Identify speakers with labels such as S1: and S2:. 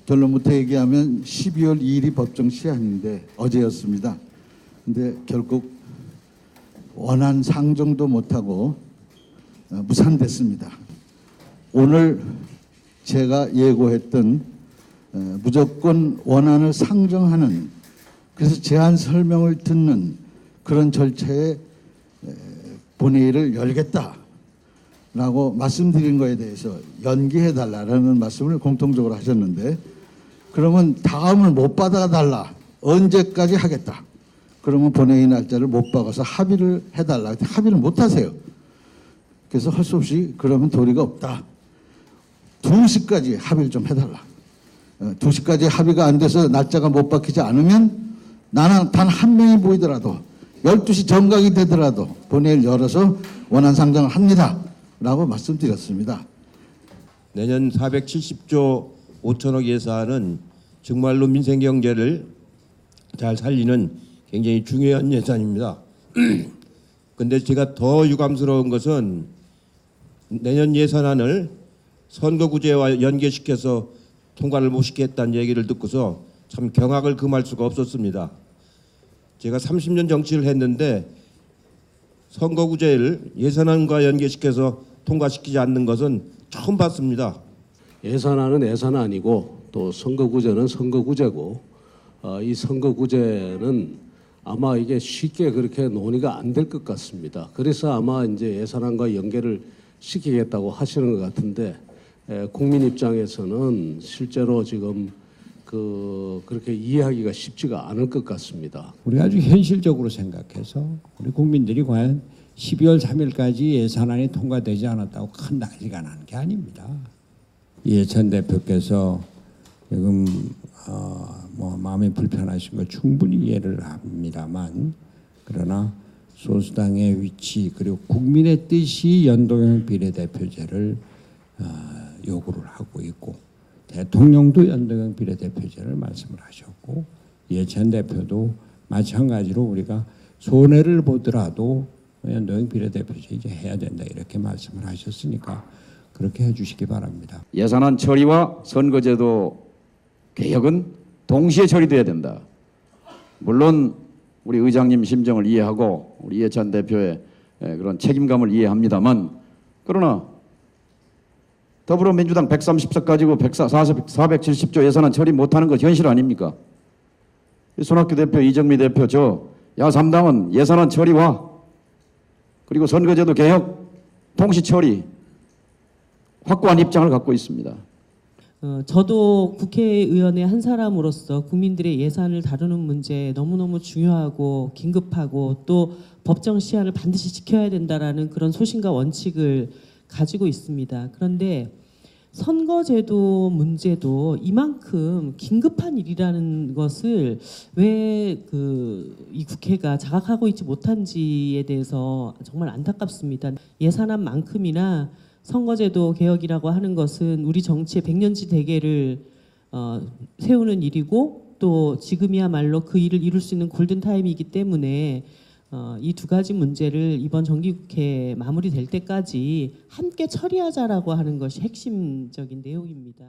S1: 결론부터 얘기하면 12월 2일이 법정 시한인데 어제였습니다. 근데 결국 원안 상정도 못하고 무산됐습니다. 오늘 제가 예고했던 무조건 원안을 상정하는, 그래서 제안 설명을 듣는 그런 절차에 본회의를 열겠다라고 말씀드린 거에 대해서 연기해달라는 말씀을 공통적으로 하셨는데, 그러면 다음을 못 받아달라, 언제까지 하겠다, 그러면 본회의 날짜를 못 박아서 합의를 해달라. 합의를 못 하세요. 그래서 할 수 없이 그러면 도리가 없다, 2시까지 합의를 좀 해달라. 2시까지 합의가 안 돼서 날짜가 못 박히지 않으면 나는 단 한 명이 보이더라도 12시 정각이 되더라도 본회의를 열어서 원안 상정을 합니다 라고 말씀드렸습니다.
S2: 내년 470조 5천억 예산은 정말로 민생 경제를 잘 살리는 굉장히 중요한 예산입니다. 근데 제가 더 유감스러운 것은 내년 예산안을 선거구제와 연계시켜서 통과를 못 시켰다는 얘기를 듣고서 참 경악을 금할 수가 없었습니다. 제가 30년 정치를 했는데 선거구제를 예산안과 연계시켜서 통과시키지 않는 것은 처음 봤습니다.
S3: 예산안은 예산안이고 또 선거구제는 선거구제고, 이 선거구제는 아마 이게 쉽게 그렇게 논의가 안 될 것 같습니다. 그래서 아마 이제 예산안과 연계를 시키겠다고 하시는 것 같은데, 국민 입장에서는 실제로 지금 그렇게 이해하기가 쉽지가 않을 것 같습니다.
S4: 우리가 아주 현실적으로 생각해서 우리 국민들이 과연 12월 3일까지 예산안이 통과되지 않았다고 큰 난리가 나는 게 아닙니다. 이해찬 대표께서 지금 마음이 불편하신 거 충분히 이해를 합니다만, 그러나 소수당의 위치 그리고 국민의 뜻이 연동형 비례대표제를 요구를 하고 있고, 대통령도 연동형 비례대표제를 말씀을 하셨고, 이해찬 대표도 마찬가지로 우리가 손해를 보더라도 연동형 비례대표제 이제 해야 된다 이렇게 말씀을 하셨으니까 그렇게 해주시기 바랍니다.
S5: 예산안 처리와 선거제도 개혁은 동시에 처리돼야 된다. 물론 우리 의장님 심정을 이해하고 우리 이해찬 대표의 그런 책임감을 이해합니다만, 그러나 더불어민주당 130석 가지고 470조 예산안 처리 못하는 것 현실 아닙니까? 손학규 대표, 이정미 대표, 저 야3당은 예산안 처리와 그리고 선거제도 개혁 동시 처리 확고한 입장을 갖고 있습니다.
S6: 저도 국회의원의 한 사람으로서 국민들의 예산을 다루는 문제 너무너무 중요하고 긴급하고 또 법정 시한을 반드시 지켜야 된다라는 그런 소신과 원칙을 가지고 있습니다. 그런데 선거제도 문제도 이만큼 긴급한 일이라는 것을 왜 이 국회가 자각하고 있지 못한지에 대해서 정말 안타깝습니다. 예산안만큼이나 선거제도 개혁이라고 하는 것은 우리 정치의 백년지 대계를 세우는 일이고, 또 지금이야말로 그 일을 이룰 수 있는 골든타임이기 때문에 이 두 가지 문제를 이번 정기국회 마무리될 때까지 함께 처리하자라고 하는 것이 핵심적인 내용입니다.